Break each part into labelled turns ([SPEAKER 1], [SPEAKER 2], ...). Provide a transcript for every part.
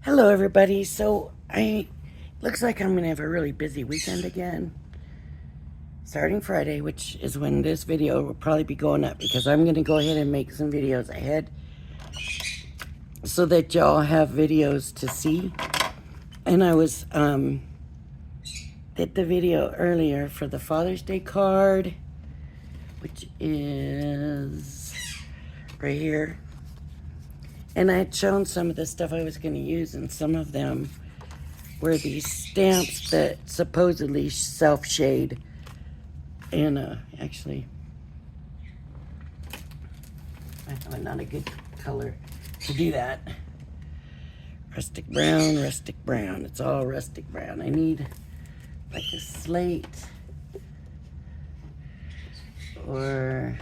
[SPEAKER 1] Hello, everybody. So, looks like I'm gonna have a really busy weekend again, starting Friday, which is when this video will probably be going up because I'm gonna go ahead and make some videos ahead so that y'all have videos to see. And I was did the video earlier for the Father's Day card, which is right here. And I had shown some of the stuff I was going to use, and some of them were these stamps that supposedly self-shade. And actually, I have not a good color to do that. Rustic brown, rustic brown. It's all rustic brown. I need like a slate or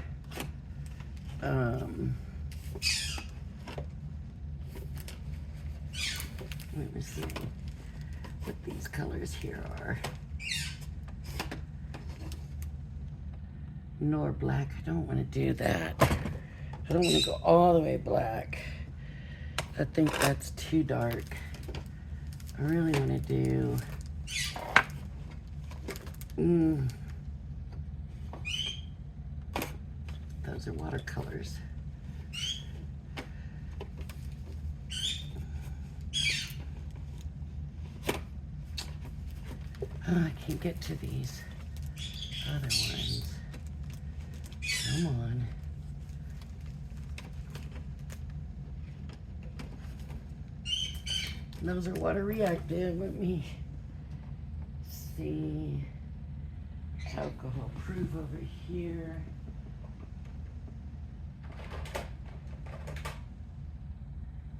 [SPEAKER 1] let me see what these colors here are. Nor black. I don't want to do that. I don't want to go all the way black. I think that's too dark. I really want to do those are watercolors. Oh, I can't get to these other ones. Come on. Those are water reactive. Let me see. Alcohol proof over here.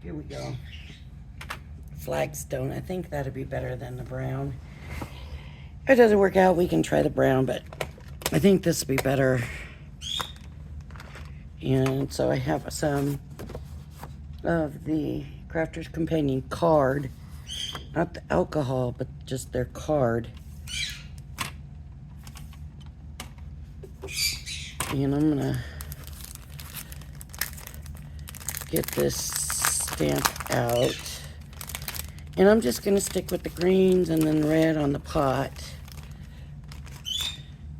[SPEAKER 1] Here we go. Flagstone. I think that'd be better than the brown. If it doesn't work out, we can try the brown, but I think this would be better. And so I have some of the Crafter's Companion card. Not the alcohol, but just their card. And I'm gonna get this stamp out. And I'm just gonna stick with the greens and then red on the pot.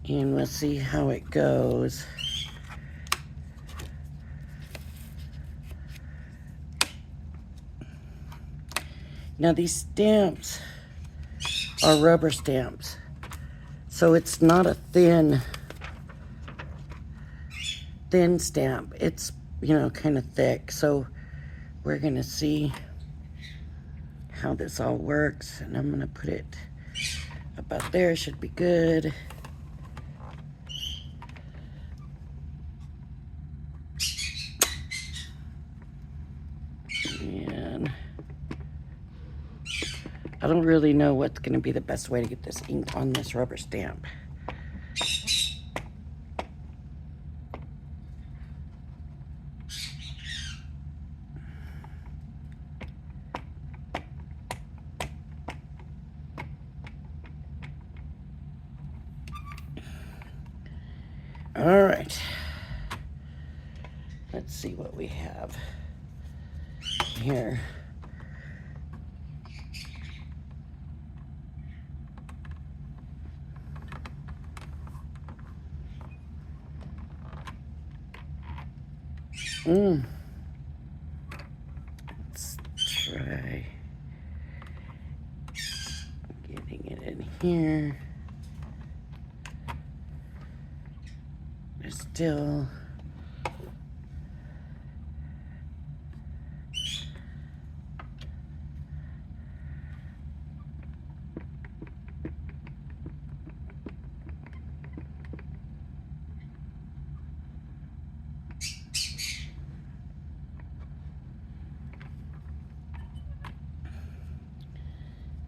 [SPEAKER 1] And we'll see how it goes. Now these stamps are rubber stamps. So it's not a thin stamp. It's, kind of thick. So we're gonna see how this all works. And I'm gonna put it about there. Should be good. And I don't really know what's gonna be the best way to get this ink on this rubber stamp. All right. Let's see what we have here. Let's try getting it in here. There's still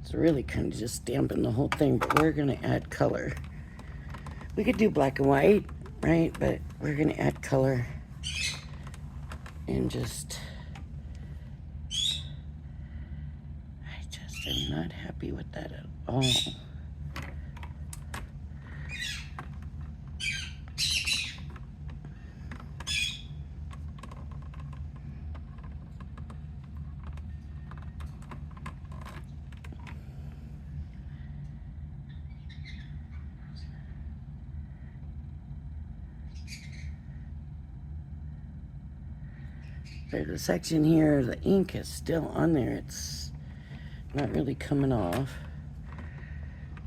[SPEAKER 1] it's really kind of just stamping the whole thing, but we're gonna add color. We could do black and white, right? But we're gonna add color and just, I just am not happy with that at all. There's a section here, the ink is still on there. It's not really coming off.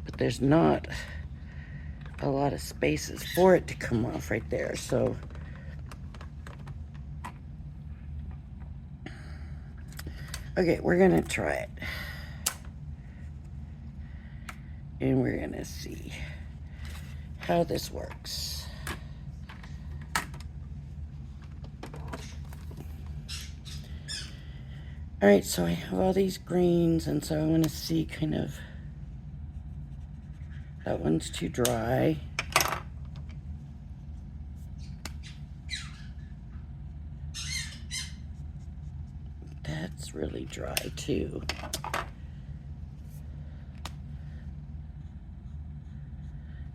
[SPEAKER 1] But there's not a lot of spaces for it to come off right there. So okay, we're gonna try it. And we're gonna see how this works. All right, so I have all these greens, and so I want to see kind of, that one's too dry. That's really dry too.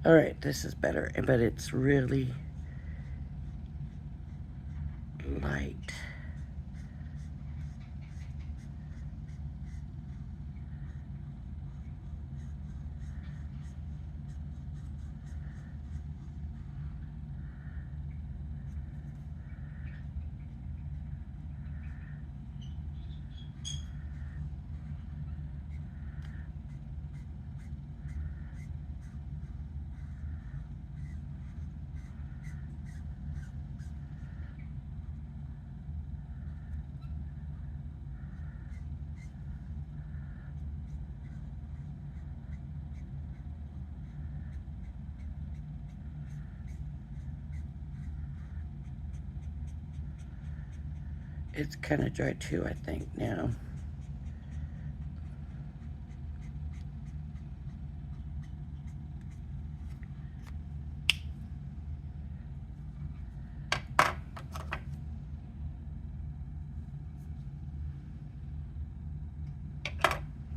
[SPEAKER 1] All right, this is better, but it's really light. It's kind of dry too, I think, now.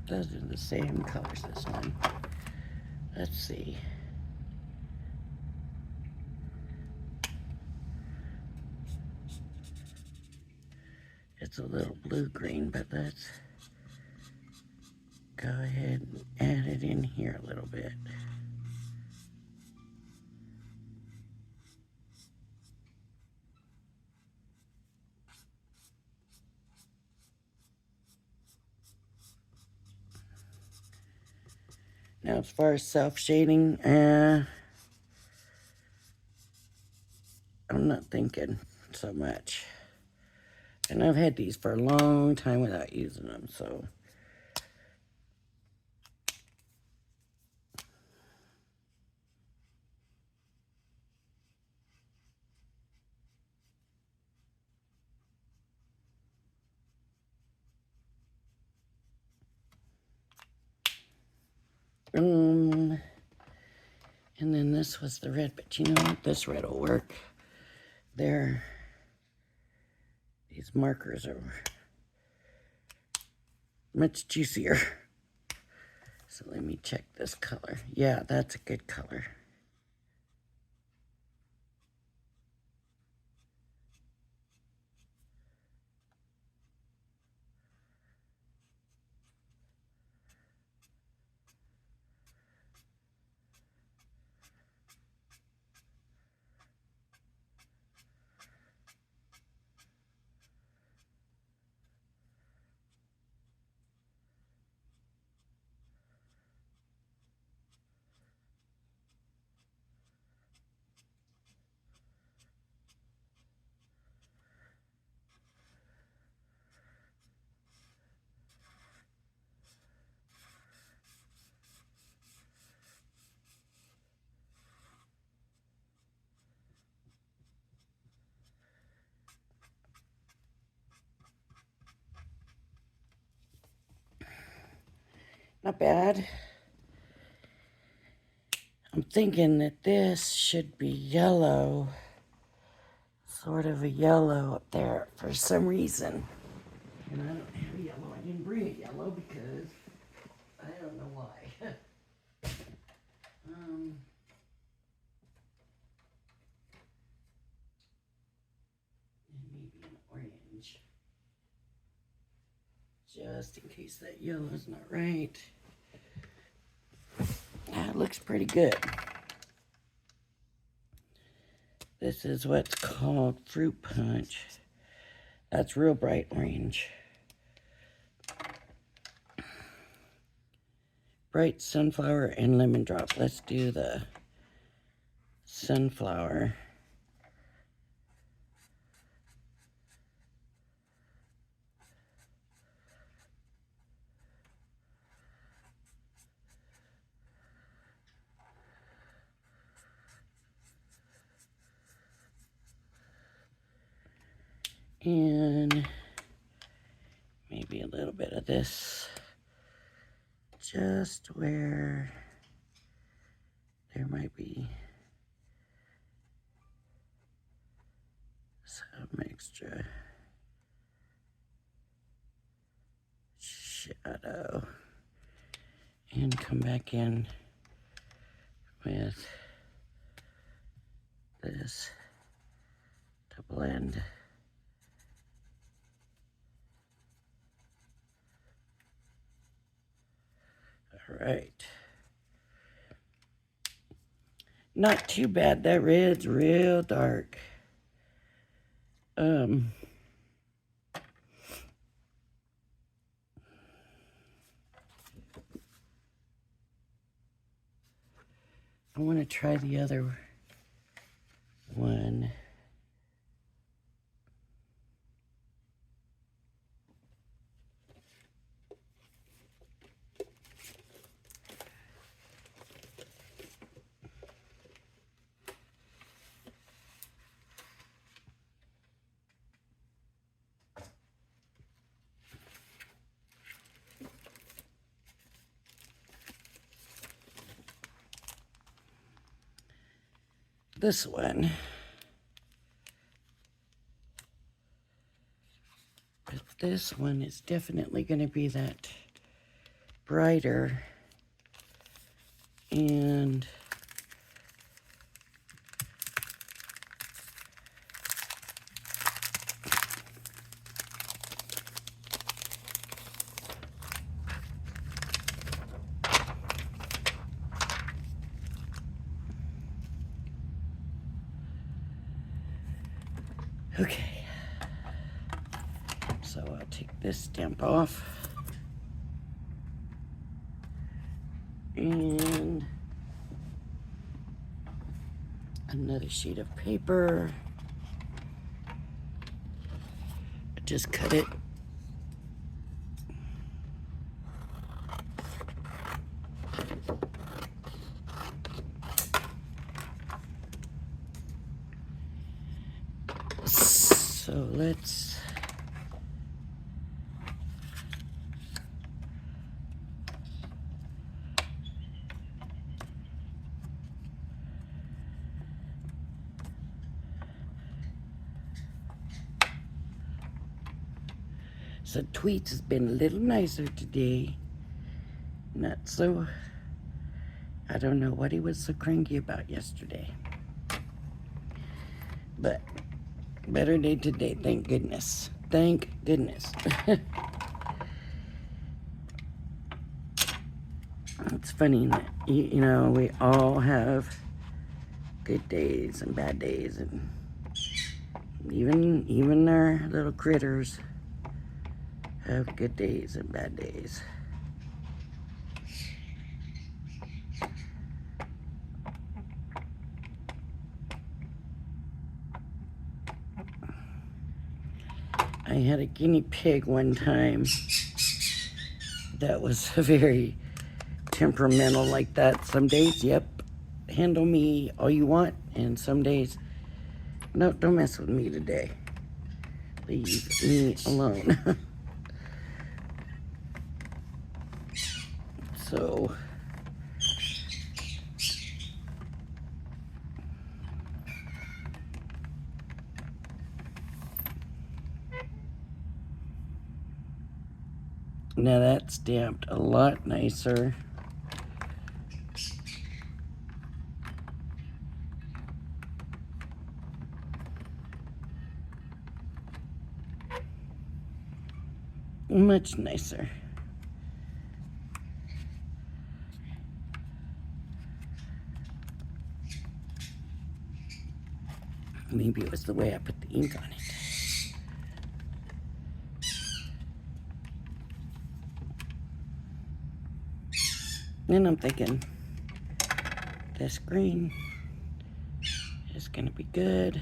[SPEAKER 1] Those are the same colors, this one. Let's see. It's a little blue-green, but let's go ahead and add it in here a little bit. Now, as far as self-shading, I'm not thinking so much. And I've had these for a long time without using them, so. And then this was the red, but you know what? This red will work. These markers are much juicier. So let me check this color. Yeah, that's a good color. Not bad. I'm thinking that this should be yellow. Sort of a yellow up there for some reason. And I don't have a yellow. I didn't bring a yellow because I don't know why. And maybe an orange. Just in case that yellow's not right. That looks pretty good. This is what's called fruit punch. That's real bright orange. Bright sunflower and lemon drop. Let's do the sunflower. And maybe a little bit of this, just where there might be some extra shadow. And come back in with this to blend. All right. Not too bad. That red's real dark. I want to try the other one. This one. But this one is definitely going to be that brighter. And okay. So I'll take this stamp off. And another sheet of paper. Just cut it. So let's so Tweets has been a little nicer today. Not so, I don't know what he was so cranky about yesterday. But better day today, thank goodness. Thank goodness. It's funny that, you know, we all have good days and bad days, and even our little critters have good days and bad days. I had a guinea pig one time that was very temperamental like that. Some days, yep, handle me all you want, and some days, no, don't mess with me today. Leave me alone. So now that's stamped a lot nicer. Much nicer. Maybe it was the way I put the ink on it. Then I'm thinking this green is gonna be good.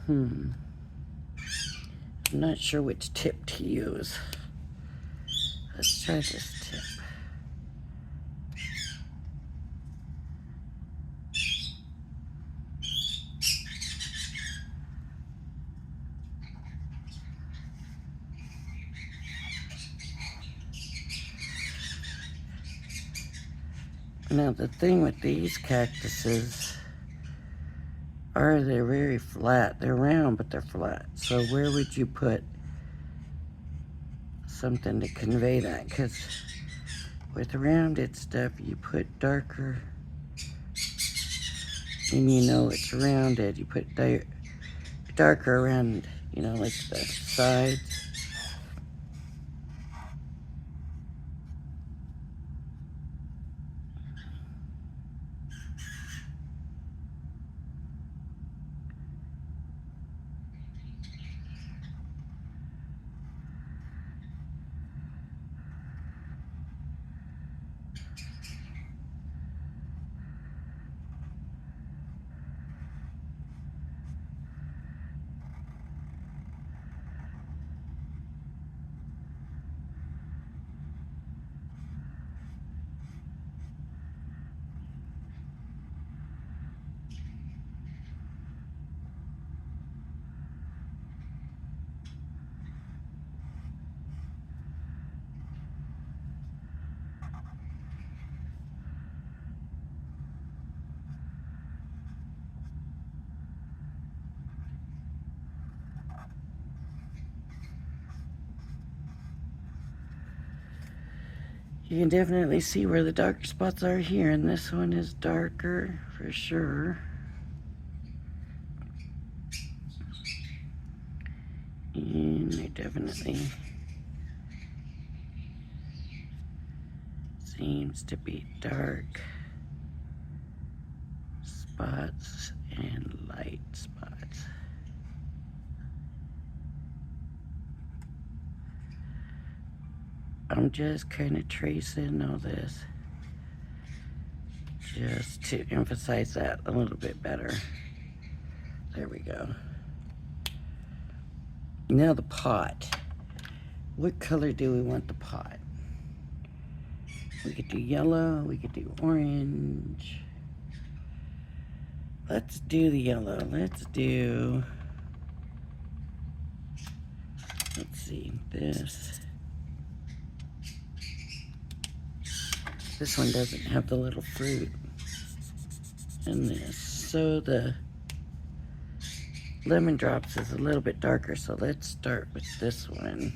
[SPEAKER 1] I'm not sure which tip to use. Let's try this tip. Now the thing with these cactuses are they're very flat. They're round, but they're flat. So where would you put something to convey that? Because with rounded stuff, you put darker, and you know it's rounded. You put darker around, you know, like the sides. You can definitely see where the darker spots are here, and this one is darker for sure. And they definitely seems to be dark spots and light spots. I'm just kind of tracing all this just to emphasize that a little bit better. There we go. Now the pot. What color do we want the pot? We could do yellow, we could do orange. Let's do the yellow. Let's see, this. This one doesn't have the little fruit in this. So the lemon drops is a little bit darker, so let's start with this one.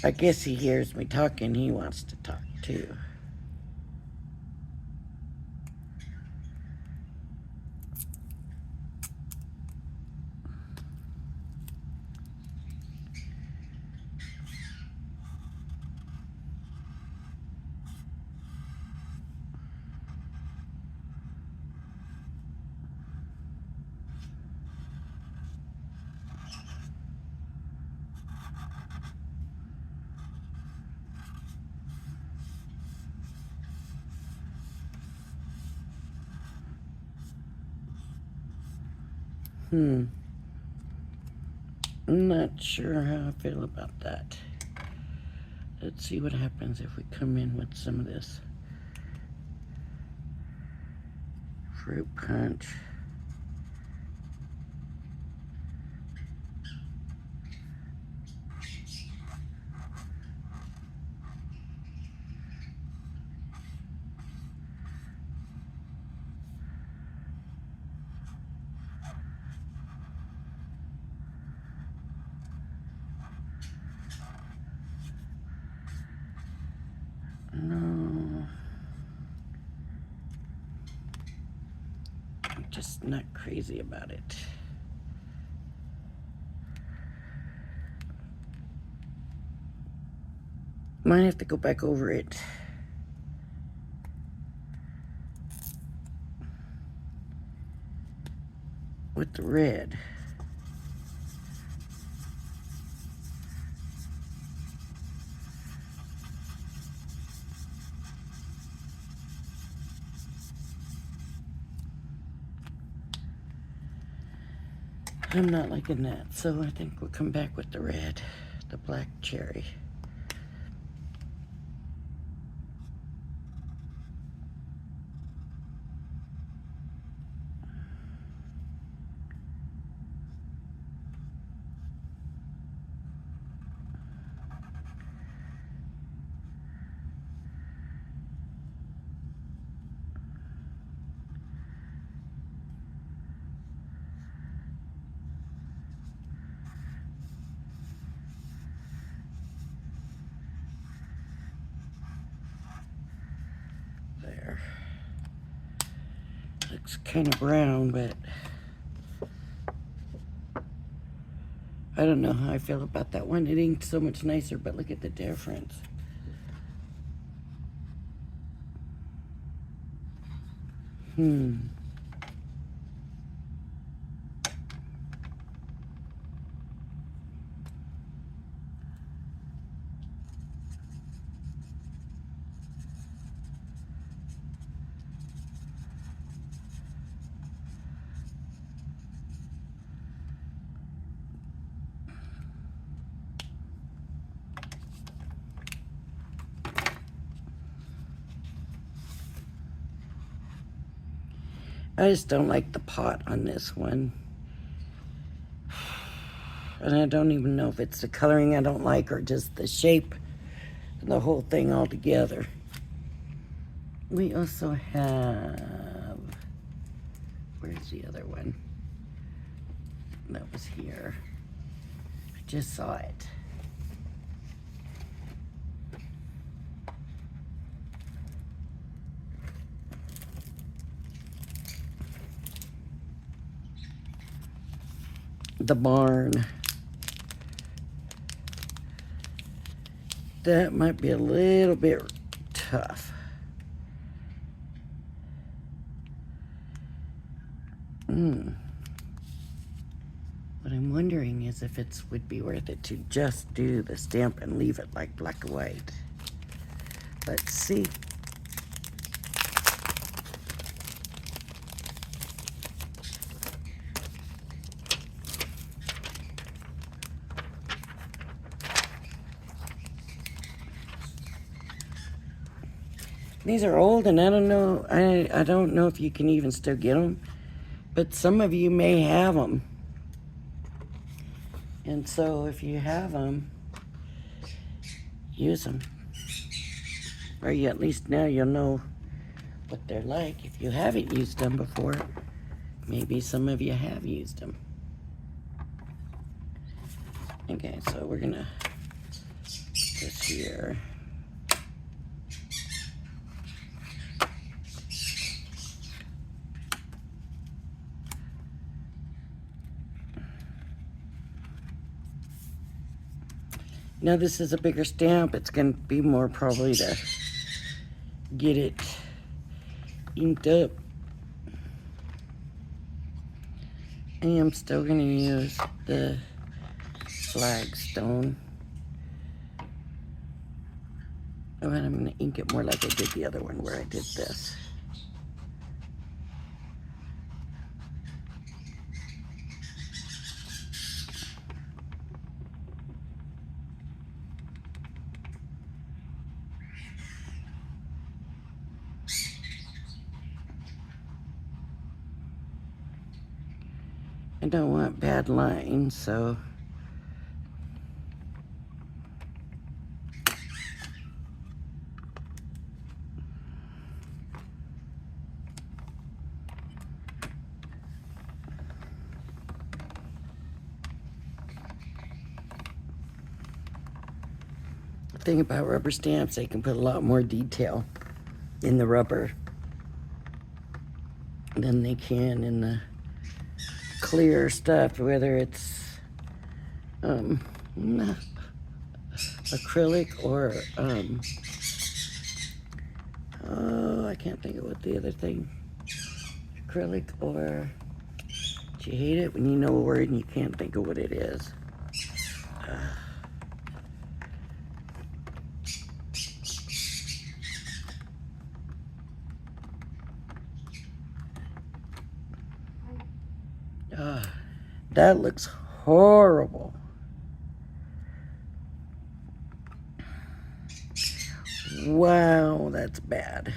[SPEAKER 1] I guess he hears me talking, he wants to talk too. I'm not sure how I feel about that. Let's see what happens if we come in with some of this fruit punch. No, I'm just not crazy about it. Might have to go back over it. with the red. I'm not liking that, so I think we'll come back with the red, the black cherry. There. Looks kind of brown, but I don't know how I feel about that one. It ain't so much nicer, but look at the difference. I just don't like the pot on this one. And I don't even know if it's the coloring I don't like or just the shape and the whole thing all together. We also have, where's the other one? That was here. I just saw it. The barn. That might be a little bit tough. What I'm wondering is if it would be worth it to just do the stamp and leave it like black and white. Let's see. These are old, and I don't know. I don't know if you can even still get them, but some of you may have them. And so if you have them, use them. Or you, at least now you'll know what they're like. If you haven't used them before, maybe some of you have used them. Okay, so we're gonna put this here. Now this is a bigger stamp. It's going to be more probably to get it inked up. I am still going to use the flagstone. Oh, and I'm going to ink it more like I did the other one where I did this. I don't want bad lines, so the thing about rubber stamps, they can put a lot more detail in the rubber than they can in the clear stuff, whether it's acrylic or oh, I can't think of what the other thing, acrylic or Do you hate it when you know a word and you can't think of what it is? That looks horrible. Wow, that's bad.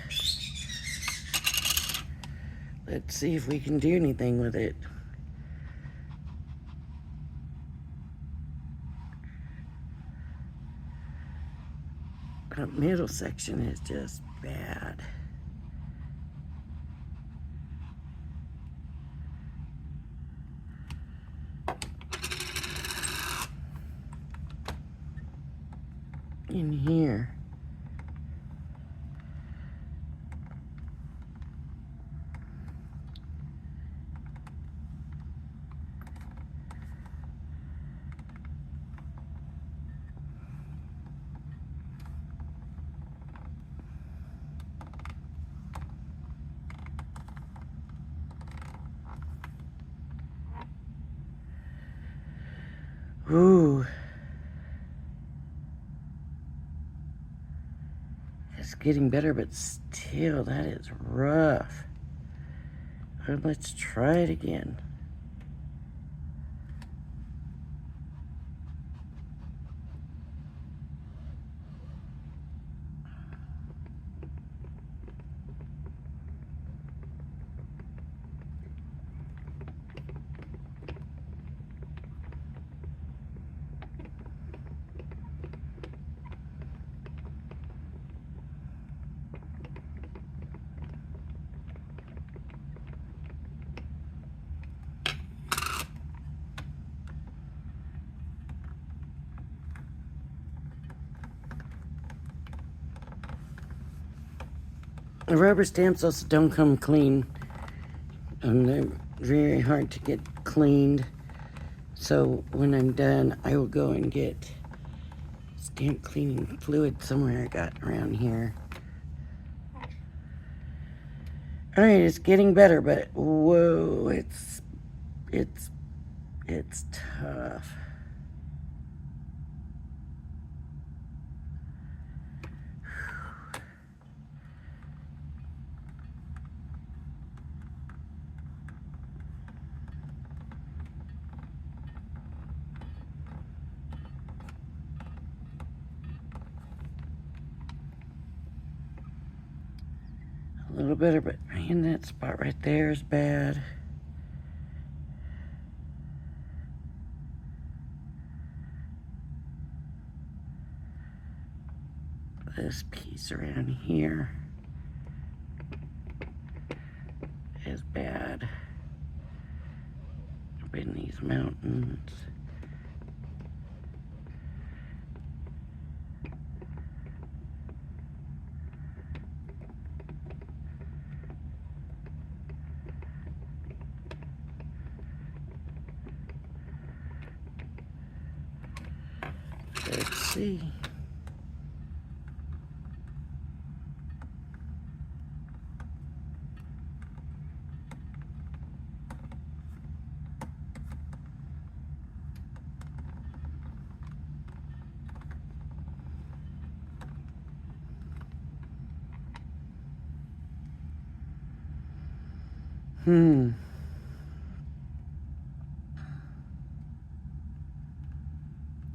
[SPEAKER 1] Let's see if we can do anything with it. That middle section is just bad. In here. Ooh. It's getting better, but still, that is rough. Let's try it again. The rubber stamps also don't come clean. They're very hard to get cleaned. So when I'm done, I will go and get stamp cleaning fluid somewhere I got around here. All right, it's getting better, but whoa, it's tough. A little better, but man, that spot right there is bad. This piece around here is bad. Up in these mountains. Let's see.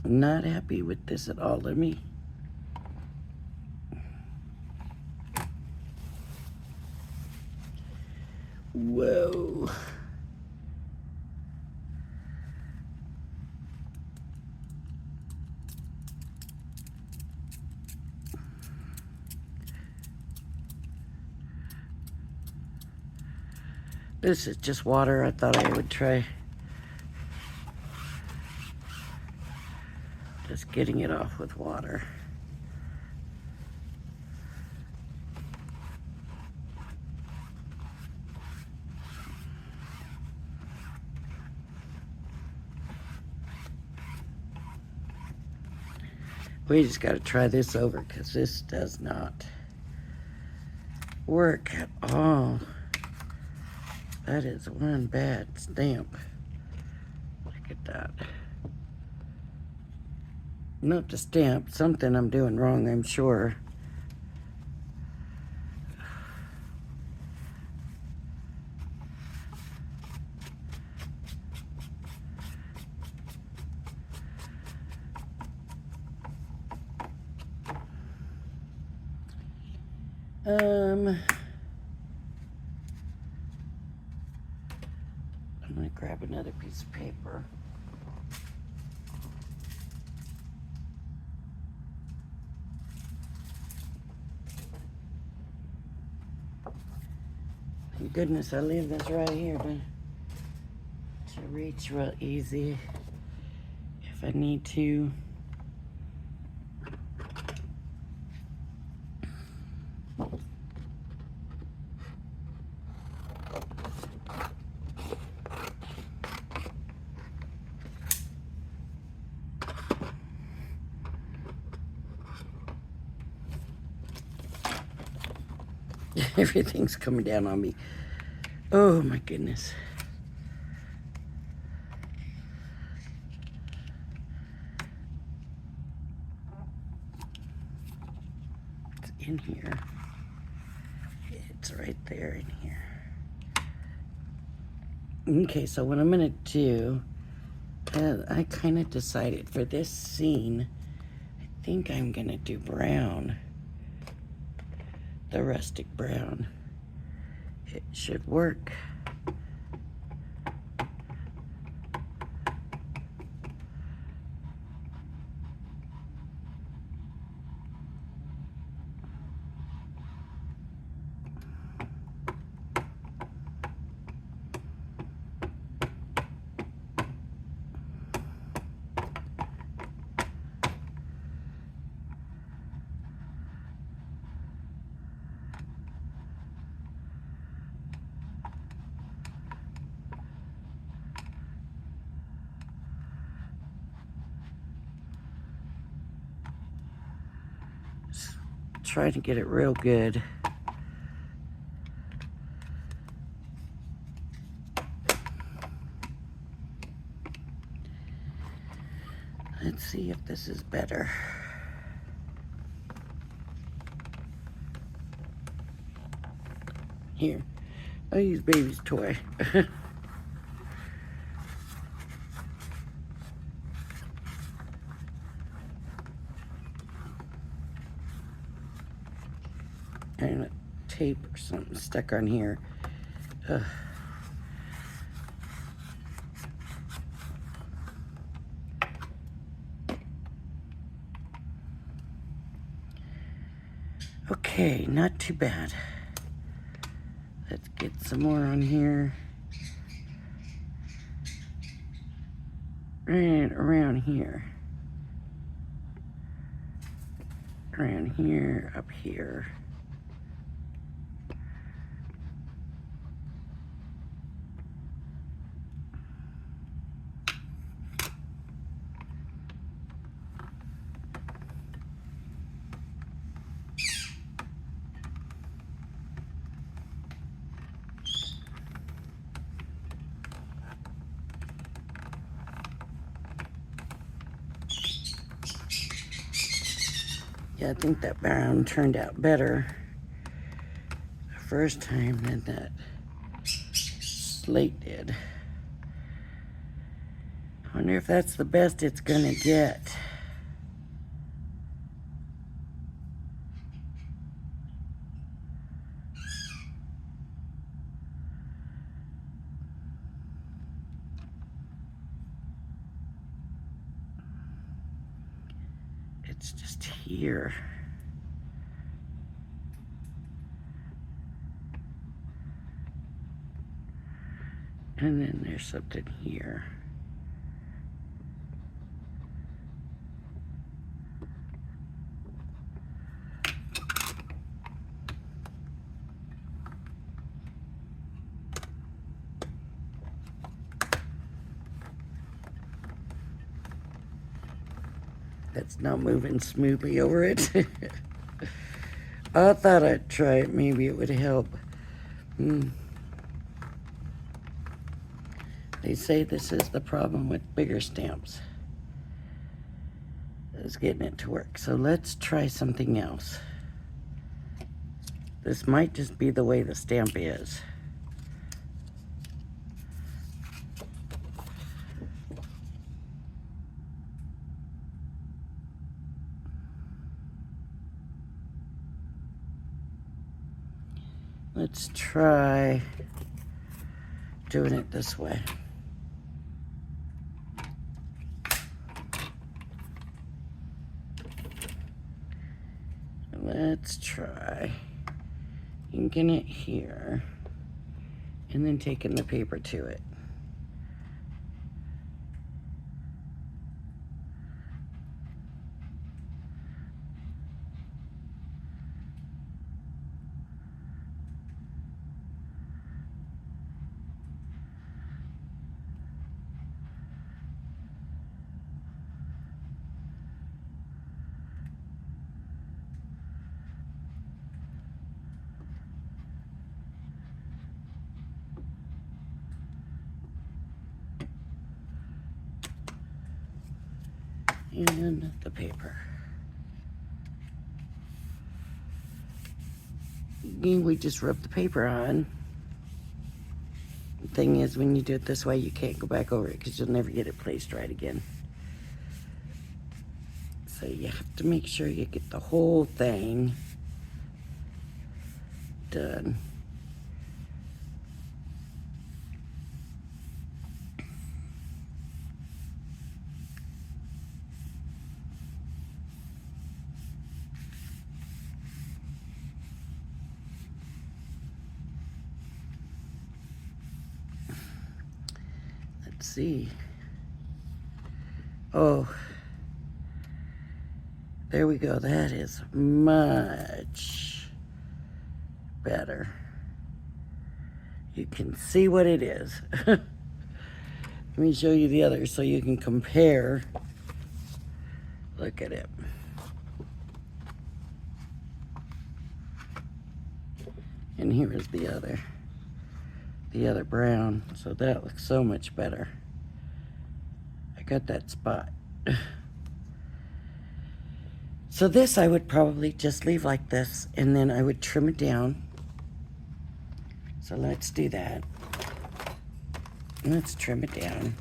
[SPEAKER 1] Not happy with this at all. Let me. Whoa. This is just water. I thought I would try just getting it off with water. We just got to try this over because this does not work at all. That is one bad stamp. Look at that. Not the stamp. Something I'm doing wrong, I'm sure. I'm gonna grab another piece of paper. Thank goodness I leave this right here to reach real easy if I need to. Everything's coming down on me. Oh my goodness. It's in here. It's right there in here. Okay, so what I'm gonna do, I kind of decided for this scene, I think I'm gonna do brown. The rustic brown. It should work. Try to get it real good. Let's see if this is better. Here, I'll use baby's toy. And a tape or something stuck on here. Ugh. Okay, not too bad. Let's get some more on here. Right around here. Around here, up here. Yeah, I think that brown turned out better the first time than that slate did. I wonder if that's the best it's gonna get. It's just here. And then there's something here. That's not moving smoothly over it. I thought I'd try it. Maybe it would help. They say this is the problem with bigger stamps, is getting it to work. So let's try something else. This might just be the way the stamp is. Let's try doing it this way. Let's try inking it here and then taking the paper to it. And the paper. And we just rub the paper on. The thing is, when you do it this way, you can't go back over it because you'll never get it placed right again. So you have to make sure you get the whole thing done. Let's see. Oh, there we go. That is much better. You can see what it is. Let me show you the other so you can compare. Look at it. And here is the other brown. So that looks so much better. I got that spot. So this I would probably just leave like this, and then I would trim it down. So let's do that. Let's trim it down.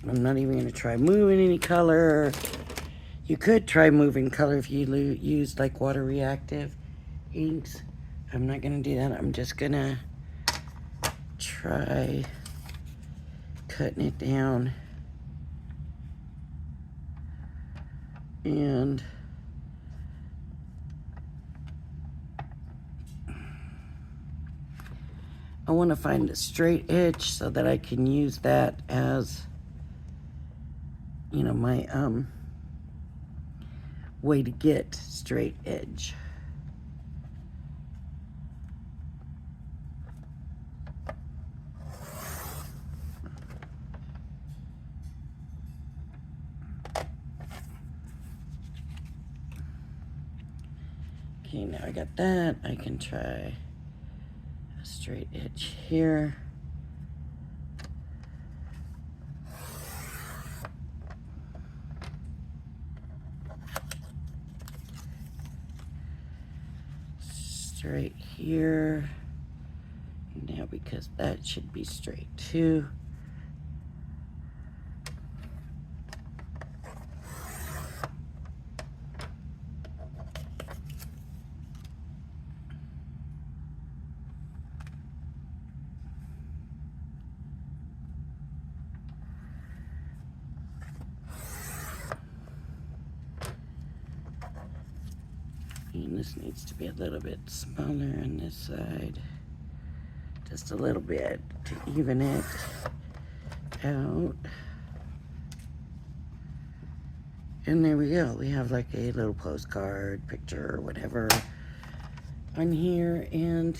[SPEAKER 1] I'm not even gonna try moving any color. You could try moving color if you use like water reactive inks. I'm not gonna do that. I'm just gonna try cutting it down. And I want to find a straight edge so that I can use that as, you know, my way to get straight edge. Okay, now I got that. I can try a straight edge here. Straight here. Now, because that should be straight too. And this needs to be a little bit smaller on this side. Just a little bit to even it out. And there we go. We have like a little postcard, picture, or whatever on here. And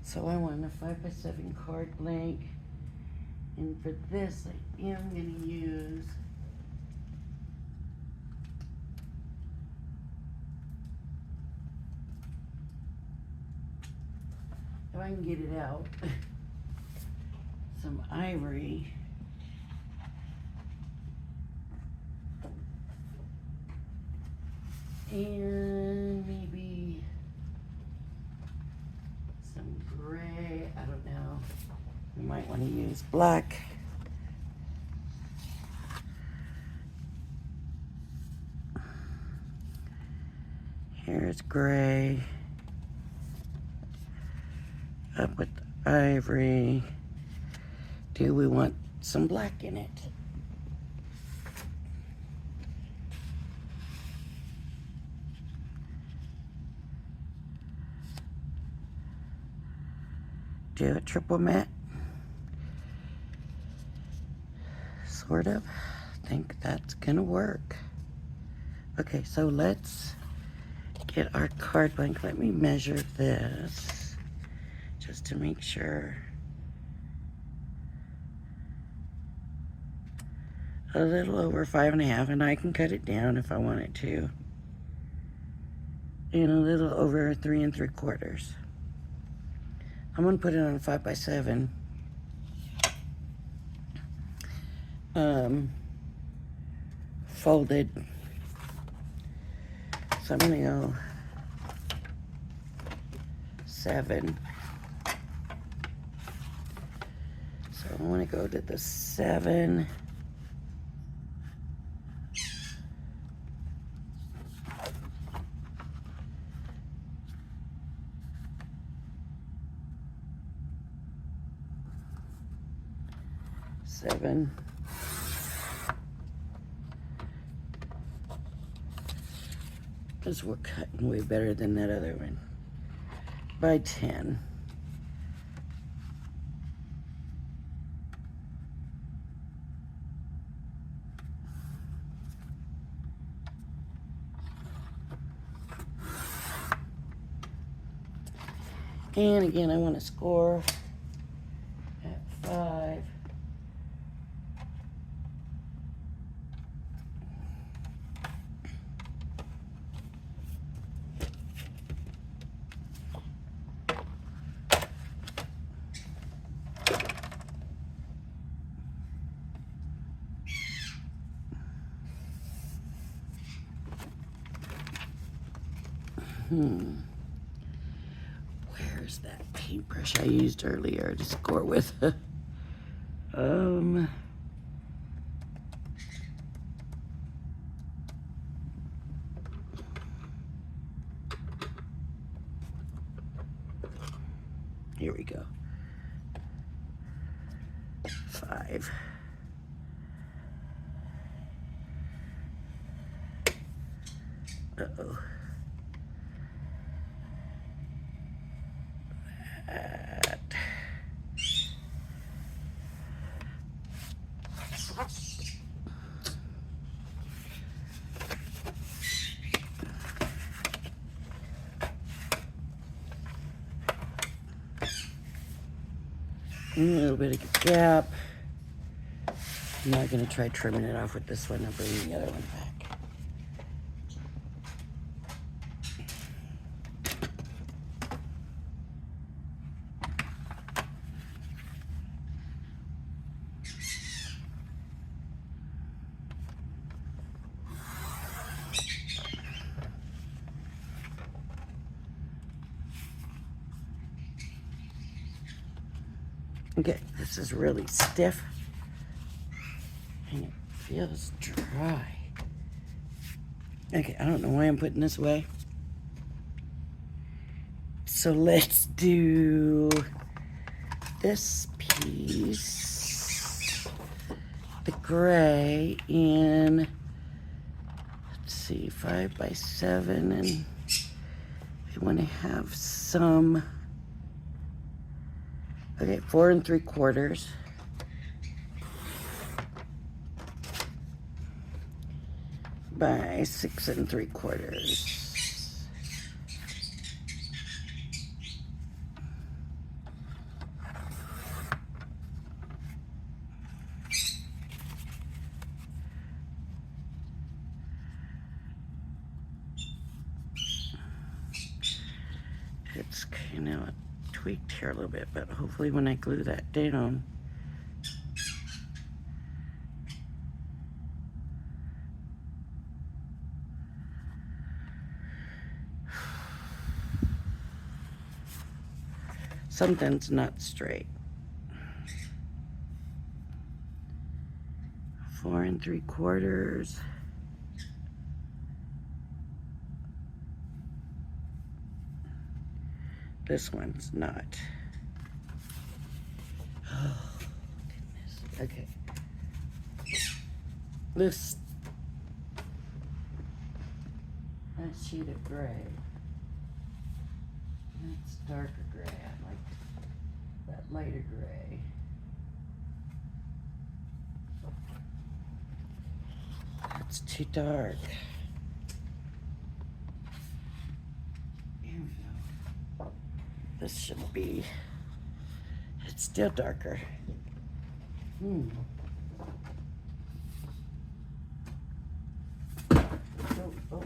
[SPEAKER 1] so I want a 5x7 card blank. And for this, I am going to use if I can get it out, some ivory. And maybe some gray, I don't know. You might want to use black. Here's gray. Up with ivory. Do we want some black in it? Do a triple matte. Sort of. I think that's gonna work. Okay, so let's get our card blank. Let me measure this just to make sure. A little over 5.5, and I can cut it down if I wanted to. And a little over 3 3/4. I'm gonna put it on a 5x7. Folded. So I'm gonna go 7. So I wanna go to the 7. Because we're cutting way better than that other one. By 10. And again, I want to score at 5. Where's that paintbrush I used earlier to score with? Here we go. 5. Uh-oh. That. A little bit of gap. I'm not going to try trimming it off with this one. I'll bring the other one back. Okay, this is really stiff and it feels dry. Okay, I don't know why I'm putting this away. So let's do this piece, the gray, in, let's see, 5x7, and we want to have some. Okay, 4 3/4 by 6 3/4. It's kind of tweaked here a little bit, but hopefully when I glue that down, something's not straight. 4 3/4. This one's not. Oh, goodness. Okay. This sheet of gray. That's darker gray. I like that lighter gray. That's too dark. Here we go. This should be. It's still darker. Oh, oh.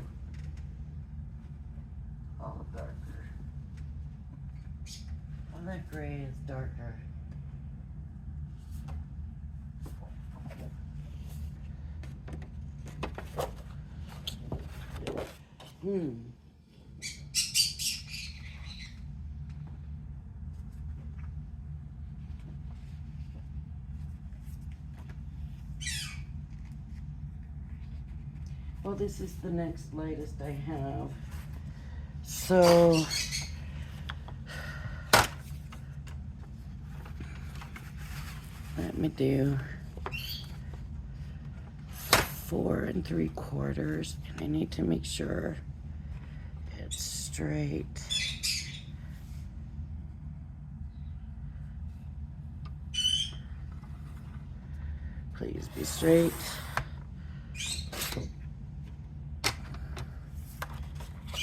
[SPEAKER 1] All darker. All that gray is darker. Well, this is the next lightest I have. So let me do 4 3/4, and I need to make sure it's straight. Please be straight.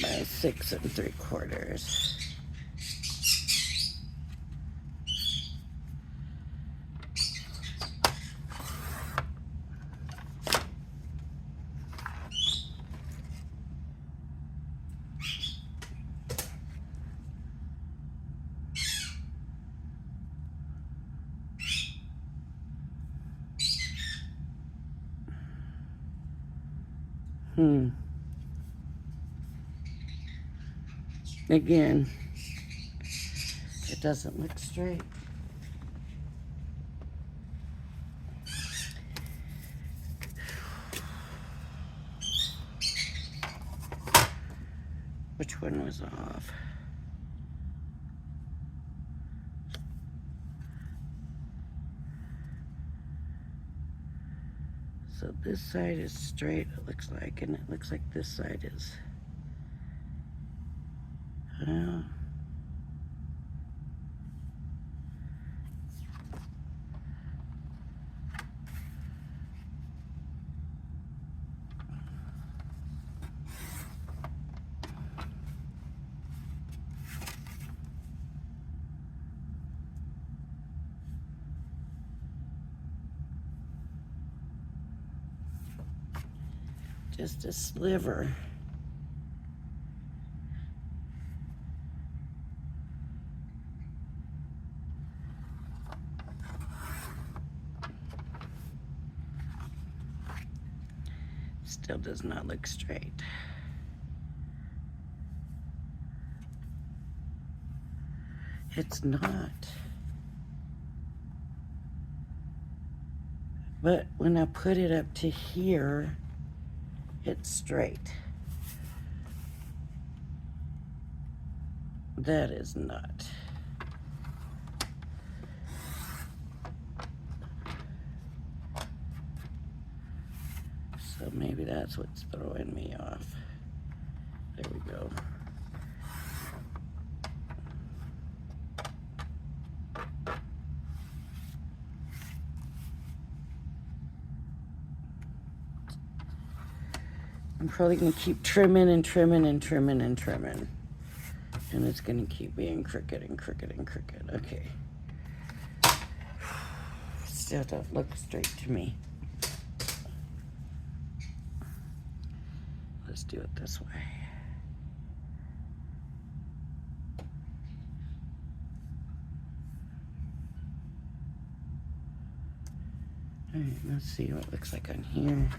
[SPEAKER 1] My 6 3/4. Again, it doesn't look straight. Which one was off? So this side is straight, it looks like, and it looks like this side is. Just a sliver. Still does not look straight. It's not. But when I put it up to here, it's straight. That is not. So maybe that's what's throwing me off. There we go. I'm probably going to keep trimming and trimming and trimming and trimming. And it's going to keep being crooked and crooked and crooked. Okay. Still don't look straight to me. Let's do it this way. Alright, let's see what it looks like on here.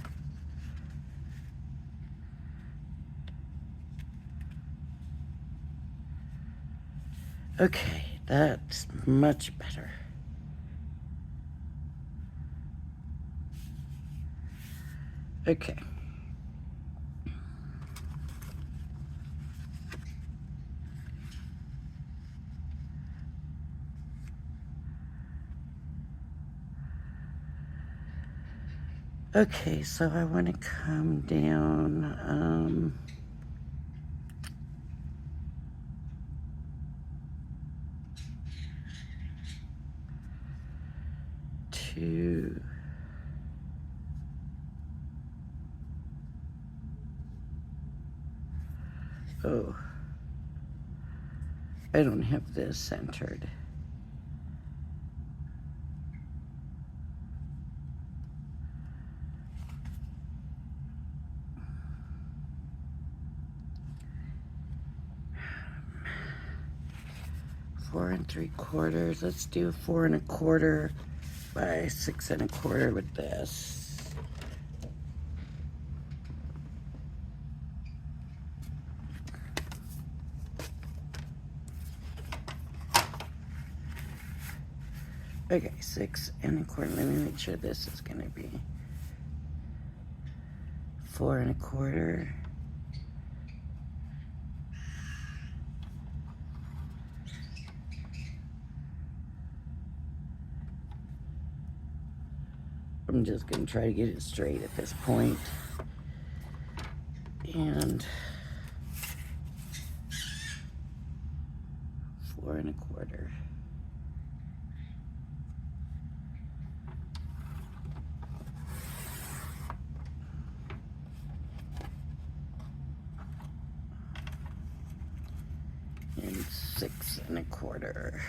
[SPEAKER 1] Okay, that's much better. Okay. Okay, so I want to come down, to oh, I don't have this centered. Four and 3/4. Let's do 4 1/4 by 6 1/4 with this. Okay, 6 1/4. Let me make sure this is gonna be 4 1/4. I'm just gonna try to get it straight at this point. And 4 1/4. And 6 1/4.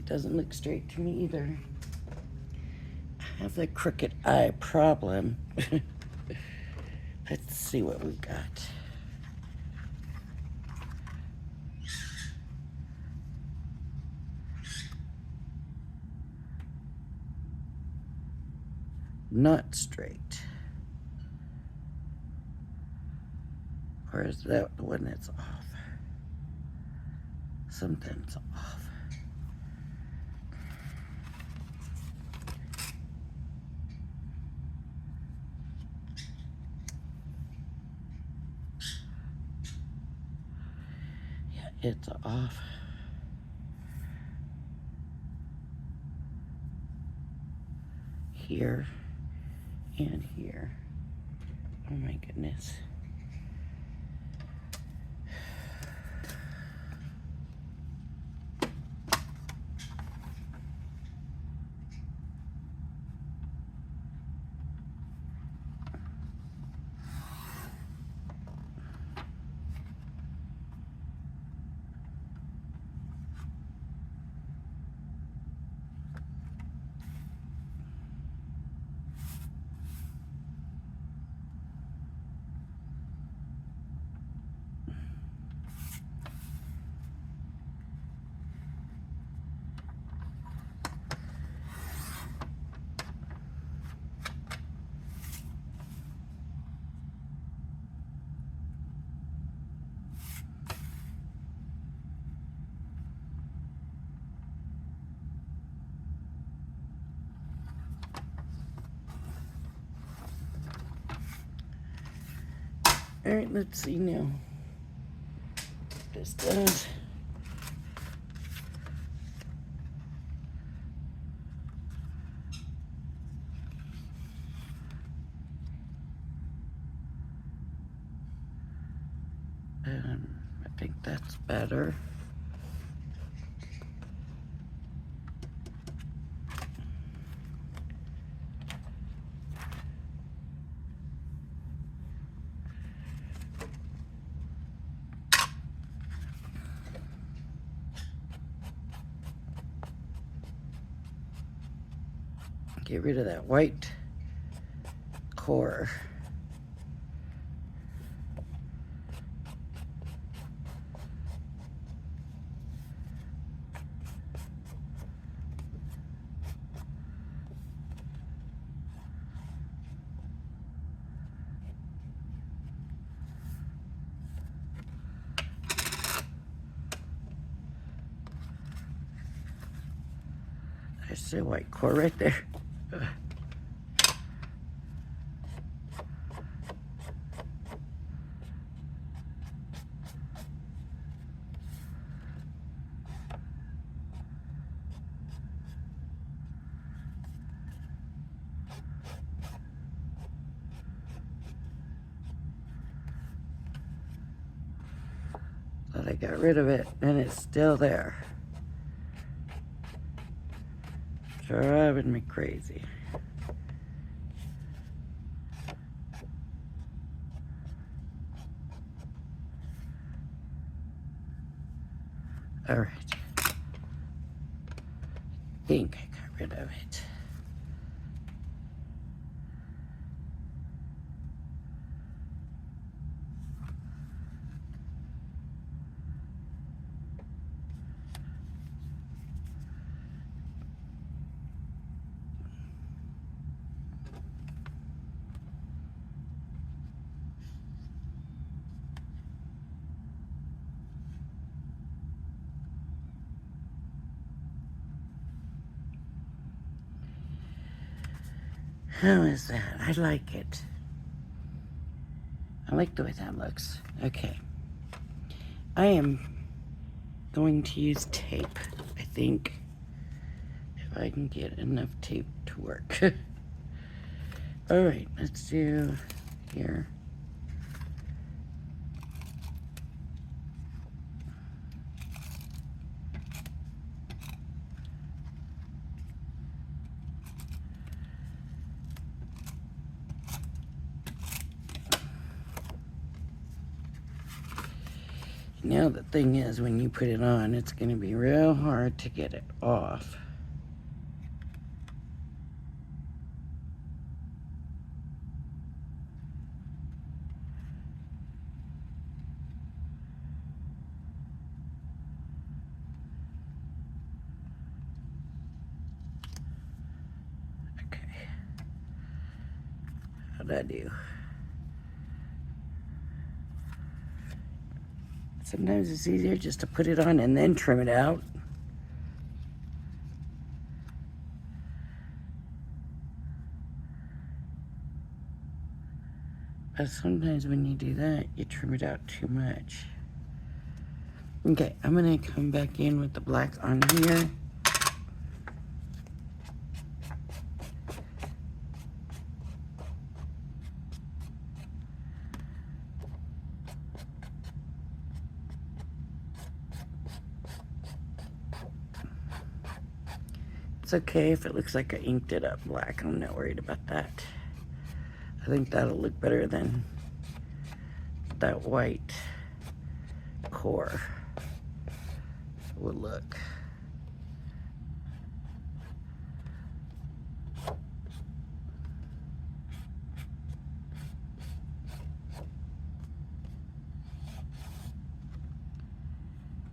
[SPEAKER 1] Doesn't look straight to me either. I have the crooked eye problem. Let's see what we got. Not straight. Or is that the one that's off? Something's off. It's off. Here and here. Oh my goodness. All right, let's see now. This does. I think that's better. Get rid of that white core. There's the white core right there. But I got rid of it and it's still there. Driving me crazy. All right. Think I got rid of it. How is that? I like it. I like the way that looks. Okay. I am going to use tape, I think. If I can get enough tape to work. All right, let's do here. Now the thing is, when you put it on, it's going to be real hard to get it off. Okay. How'd I do? Sometimes it's easier just to put it on and then trim it out. But sometimes when you do that, you trim it out too much. Okay, I'm gonna come back in with the black on here. It's okay if it looks like I inked it up black. I'm not worried about that. I think that'll look better than that white core will look.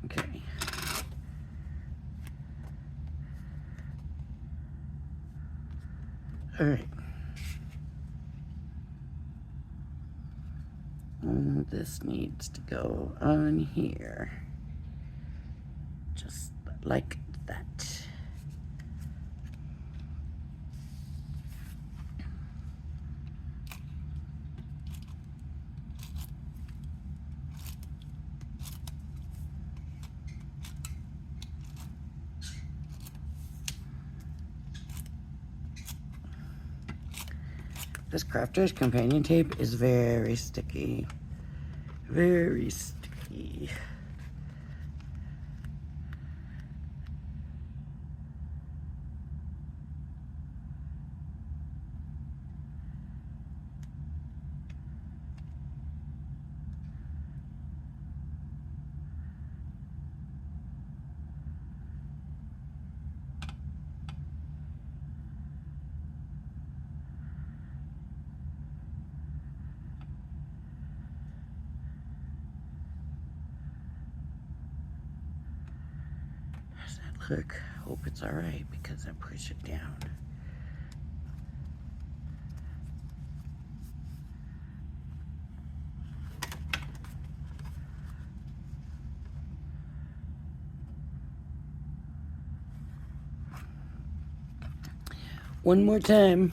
[SPEAKER 1] Okay. All right. And this needs to go on here. Just like that. This Crafter's Companion tape is very sticky. Very sticky. Look, hope it's alright because I push it down. One more time.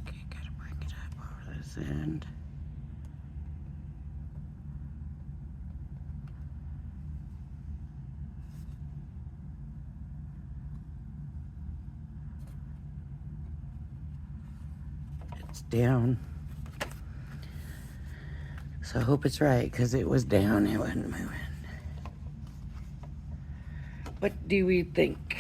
[SPEAKER 1] Okay, gotta bring it up over this end. It's down. So I hope it's right, because it was down, it wasn't moving. What do we think?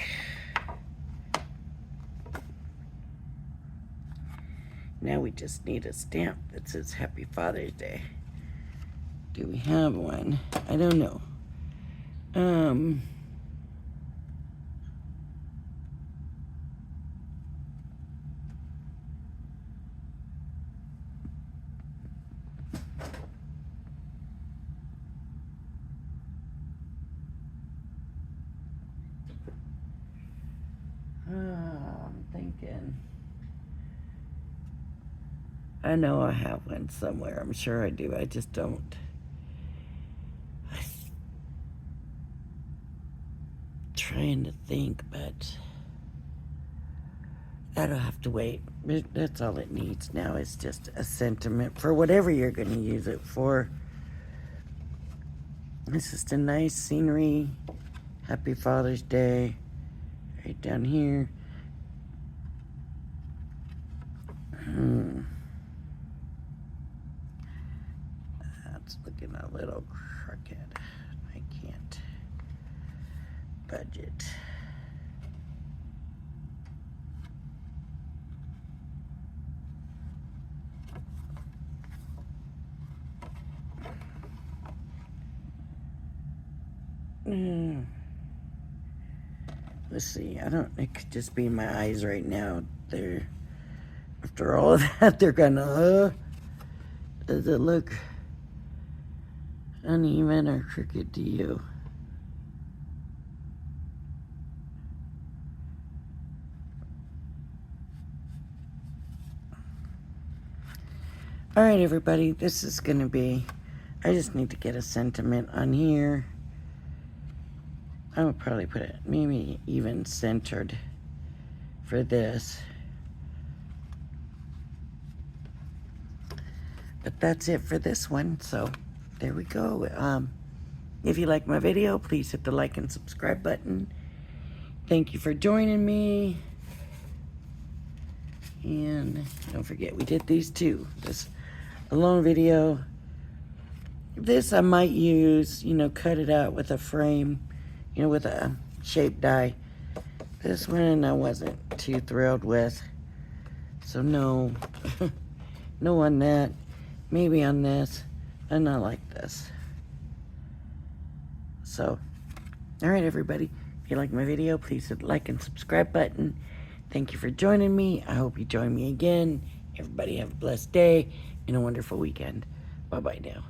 [SPEAKER 1] Now we just need a stamp that says Happy Father's Day. Do we have one? I don't know. I'm thinking. I know I have one somewhere. I'm sure I do. I just don't. Trying to think, but that'll have to wait. That's all it needs now is just a sentiment for whatever you're going to use it for. It's just a nice scenery. Happy Father's Day. Right down here. That's looking a little crooked. I can't budget. Let's see. It could just be my eyes right now. They're, after all of that, they're gonna, does it look uneven or crooked to you? All right, everybody, this is gonna be, I just need to get a sentiment on here. I would probably put it maybe even centered for this. But that's it for this one, so there we go. If you like my video, please hit the like and subscribe button. Thank you for joining me. And don't forget, we did these too. This alone video. This I might use, cut it out with a frame, with a shape die. This one I wasn't too thrilled with. So no, no on that. Maybe on this, and not like this. So, all right, everybody. If you like my video, please hit the like and subscribe button. Thank you for joining me. I hope you join me again. Everybody have a blessed day and a wonderful weekend. Bye-bye now.